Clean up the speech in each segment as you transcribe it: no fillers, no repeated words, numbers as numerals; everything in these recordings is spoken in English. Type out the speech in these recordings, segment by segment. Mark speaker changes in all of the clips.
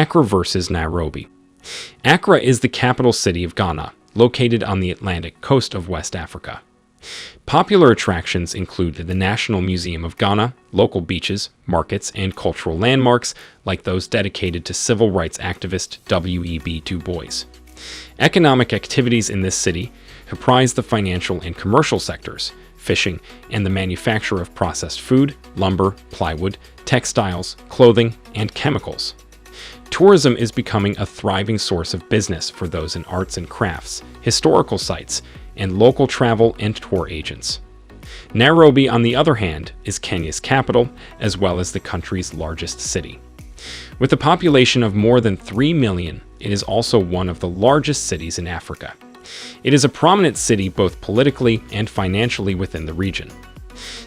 Speaker 1: Accra versus Nairobi. Accra is the capital city of Ghana, located on the Atlantic coast of West Africa. Popular attractions include the National Museum of Ghana, local beaches, markets, and cultural landmarks like those dedicated to civil rights activist W.E.B. Du Bois. Economic activities in this city comprise the financial and commercial sectors, fishing, and the manufacture of processed food, lumber, plywood, textiles, clothing, and chemicals. Tourism is becoming a thriving source of business for those in arts and crafts, historical sites, and local travel and tour agents. Nairobi, on the other hand, is Kenya's capital, as well as the country's largest city. With a population of more than 3 million, it is also one of the largest cities in Africa. It is a prominent city both politically and financially within the region.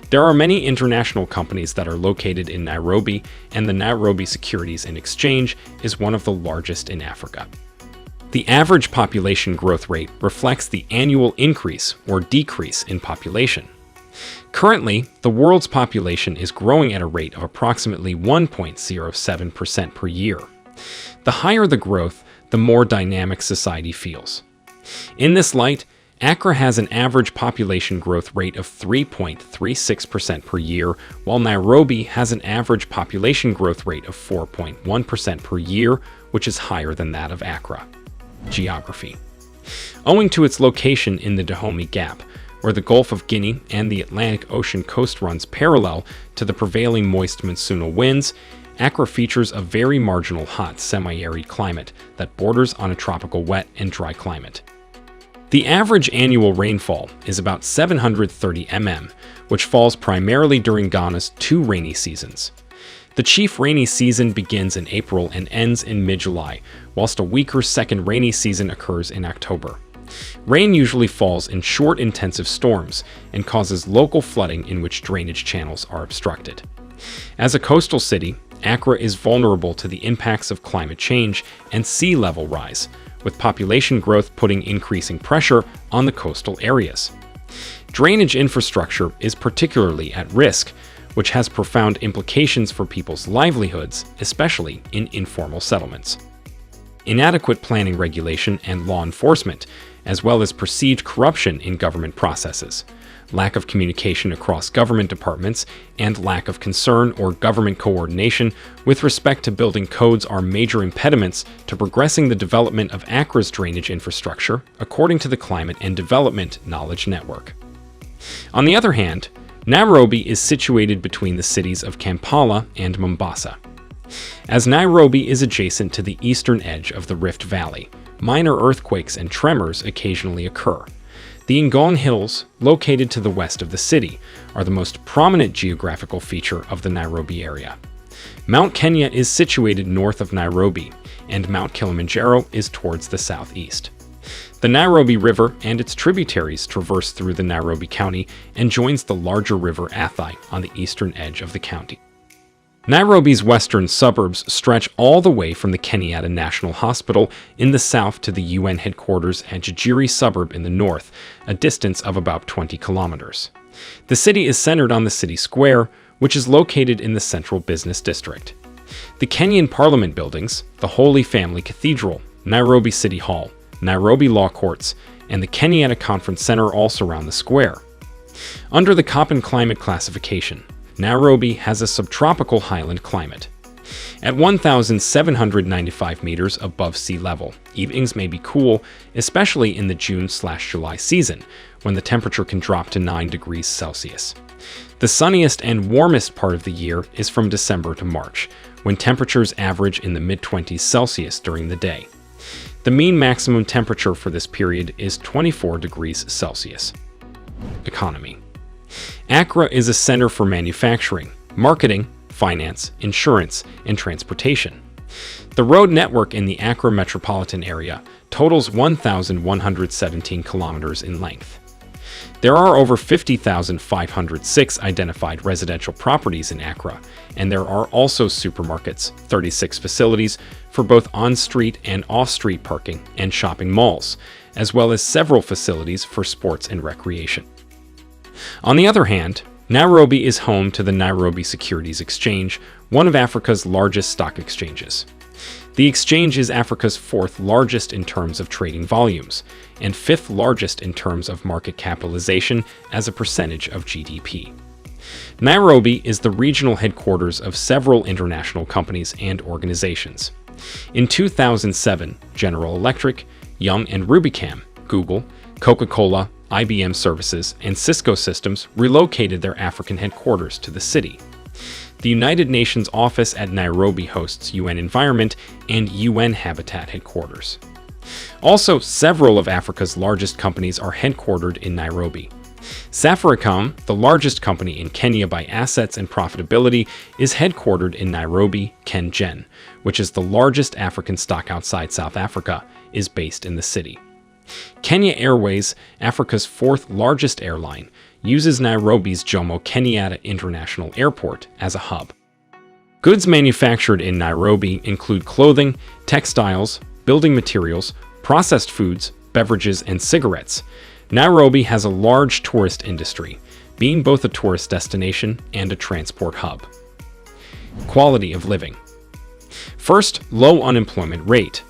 Speaker 1: There are many international companies that are located in Nairobi, and the Nairobi Securities and Exchange is one of the largest in Africa. The average population growth rate reflects the annual increase or decrease in population. Currently, the world's population is growing at a rate of approximately 1.07% per year. The higher the growth, the more dynamic society feels. In this light, Accra has an average population growth rate of 3.36% per year, while Nairobi has an average population growth rate of 4.1% per year, which is higher than that of Accra. Geography. Owing to its location in the Dahomey Gap, where the Gulf of Guinea and the Atlantic Ocean coast runs parallel to the prevailing moist monsoonal winds, Accra features a very marginal hot semi-arid climate that borders on a tropical wet and dry climate. The average annual rainfall is about 730 mm, which falls primarily during Ghana's 2 rainy seasons. The chief rainy season begins in April and ends in mid-July, whilst a weaker second rainy season occurs in October. Rain usually falls in short, intensive storms and causes local flooding in which drainage channels are obstructed. As a coastal city, Accra is vulnerable to the impacts of climate change and sea level rise, with population growth putting increasing pressure on the coastal areas. Drainage infrastructure is particularly at risk, which has profound implications for people's livelihoods, especially in informal settlements. Inadequate planning regulation and law enforcement, as well as perceived corruption in government processes, lack of communication across government departments, and lack of concern or government coordination with respect to building codes are major impediments to progressing the development of Accra's drainage infrastructure, according to the Climate and Development Knowledge Network. On the other hand, Nairobi is situated between the cities of Kampala and Mombasa. As Nairobi is adjacent to the eastern edge of the Rift Valley, minor earthquakes and tremors occasionally occur. The Ngong Hills, located to the west of the city, are the most prominent geographical feature of the Nairobi area. Mount Kenya is situated north of Nairobi, and Mount Kilimanjaro is towards the southeast. The Nairobi River and its tributaries traverse through the Nairobi County and joins the larger river Athi on the eastern edge of the county. Nairobi's western suburbs stretch all the way from the Kenyatta National Hospital in the south to the UN headquarters at Jijiri suburb in the north, a distance of about 20 kilometers. The city is centered on the city square, which is located in the central business district. The Kenyan Parliament buildings, the Holy Family Cathedral, Nairobi City Hall, Nairobi Law Courts, and the Kenyatta Conference Center all surround the square. Under the Köppen climate classification, Nairobi has a subtropical highland climate. At 1,795 meters above sea level, evenings may be cool, especially in the June/July season, when the temperature can drop to 9 degrees Celsius. The sunniest and warmest part of the year is from December to March, when temperatures average in the mid-20s Celsius during the day. The mean maximum temperature for this period is 24 degrees Celsius. Economy. Accra is a center for manufacturing, marketing, finance, insurance, and transportation. The road network in the Accra metropolitan area totals 1,117 kilometers in length. There are over 50,506 identified residential properties in Accra, and there are also supermarkets, 36 facilities for both on-street and off-street parking, and shopping malls, as well as several facilities for sports and recreation. On the other hand, Nairobi is home to the Nairobi Securities Exchange, one of Africa's largest stock exchanges. The exchange is Africa's fourth largest in terms of trading volumes, and fifth largest in terms of market capitalization as a percentage of GDP. Nairobi is the regional headquarters of several international companies and organizations. In 2007, General Electric, Young and Rubicam, Google, Coca-Cola, IBM Services, and Cisco Systems relocated their African headquarters to the city. The United Nations office at Nairobi hosts UN Environment and UN Habitat headquarters. Also, several of Africa's largest companies are headquartered in Nairobi. Safaricom, the largest company in Kenya by assets and profitability, is headquartered in Nairobi. KenGen, which is the largest African stock outside South Africa, is based in the city. Kenya Airways, Africa's fourth largest airline, uses Nairobi's Jomo Kenyatta International Airport as a hub. Goods manufactured in Nairobi include clothing, textiles, building materials, processed foods, beverages, and cigarettes. Nairobi has a large tourist industry, being both a tourist destination and a transport hub. Quality of living. First, low unemployment rate.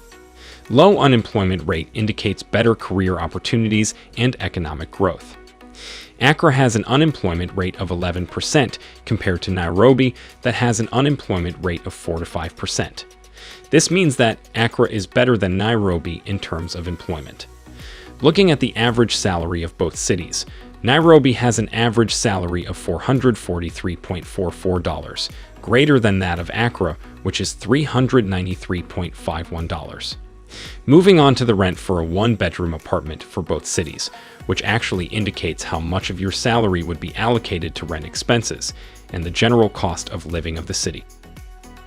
Speaker 1: Low unemployment rate indicates better career opportunities and economic growth. Accra has an unemployment rate of 11% compared to Nairobi that has an unemployment rate of 4 to 5%. This means that Accra is better than Nairobi in terms of employment. Looking at the average salary of both cities, Nairobi has an average salary of $443.44, greater than that of Accra, which is $393.51. Moving on to the rent for a one-bedroom apartment for both cities, which actually indicates how much of your salary would be allocated to rent expenses and the general cost of living of the city.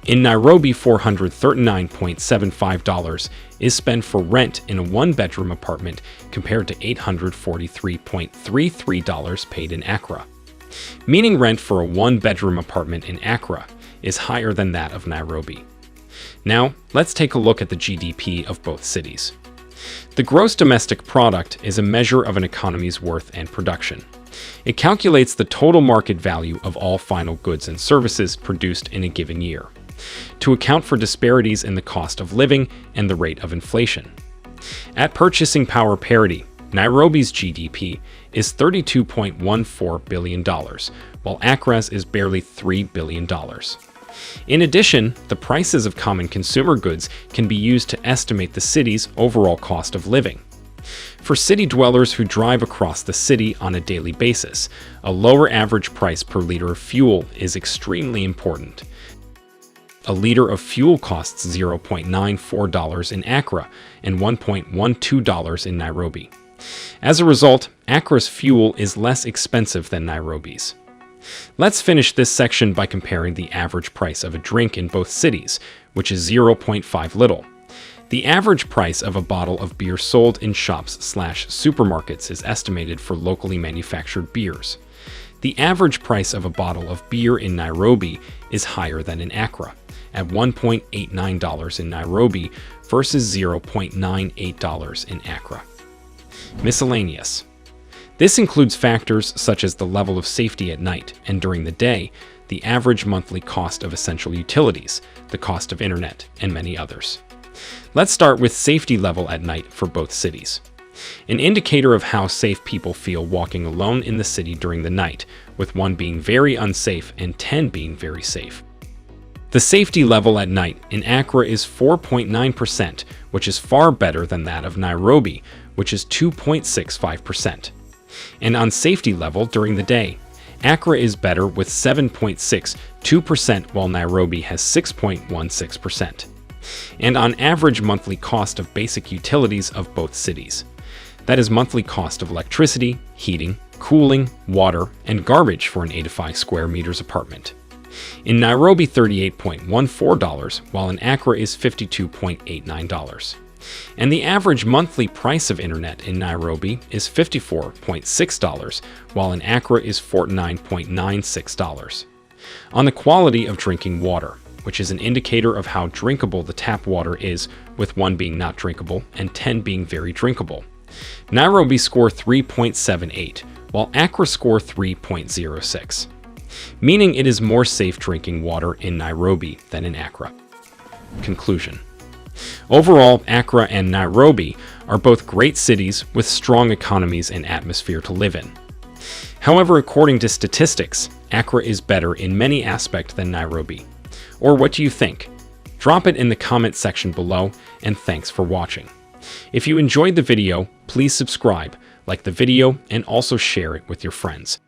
Speaker 1: In Nairobi, $439.75 is spent for rent in a one-bedroom apartment compared to $843.33 paid in Accra, meaning rent for a one-bedroom apartment in Accra is higher than that of Nairobi. Now, let's take a look at the GDP of both cities. The gross domestic product is a measure of an economy's worth and production. It calculates the total market value of all final goods and services produced in a given year, to account for disparities in the cost of living and the rate of inflation. At purchasing power parity, Nairobi's GDP is $32.14 billion, while Accra's is barely $3 billion. In addition, the prices of common consumer goods can be used to estimate the city's overall cost of living. For city dwellers who drive across the city on a daily basis, a lower average price per liter of fuel is extremely important. A liter of fuel costs $0.94 in Accra and $1.12 in Nairobi. As a result, Accra's fuel is less expensive than Nairobi's. Let's finish this section by comparing the average price of a drink in both cities, which is 0.5 little. The average price of a bottle of beer sold in shops/supermarkets is estimated for locally manufactured beers. The average price of a bottle of beer in Nairobi is higher than in Accra, at $1.89 in Nairobi versus $0.98 in Accra. Miscellaneous. This includes factors such as the level of safety at night and during the day, the average monthly cost of essential utilities, the cost of internet, and many others. Let's start with safety level at night for both cities. An indicator of how safe people feel walking alone in the city during the night, with 1 being very unsafe and 10 being very safe. The safety level at night in Accra is 4.9%, which is far better than that of Nairobi, which is 2.65%. And on safety level during the day, Accra is better with 7.62%, while Nairobi has 6.16%. And on average monthly cost of basic utilities of both cities, that is monthly cost of electricity, heating, cooling, water, and garbage for an 85 square meters apartment. In Nairobi, $38.14, while in Accra is $52.89. And the average monthly price of internet in Nairobi is $54.6, while in Accra is $49.96. On the quality of drinking water, which is an indicator of how drinkable the tap water is, with 1 being not drinkable and 10 being very drinkable, Nairobi score 3.78, while Accra score 3.06, meaning it is more safe drinking water in Nairobi than in Accra. Conclusion. Overall, Accra and Nairobi are both great cities with strong economies and atmosphere to live in. However, according to statistics, Accra is better in many aspects than Nairobi. Or what do you think? Drop it in the comment section below, and thanks for watching. If you enjoyed the video, please subscribe, like the video, and also share it with your friends.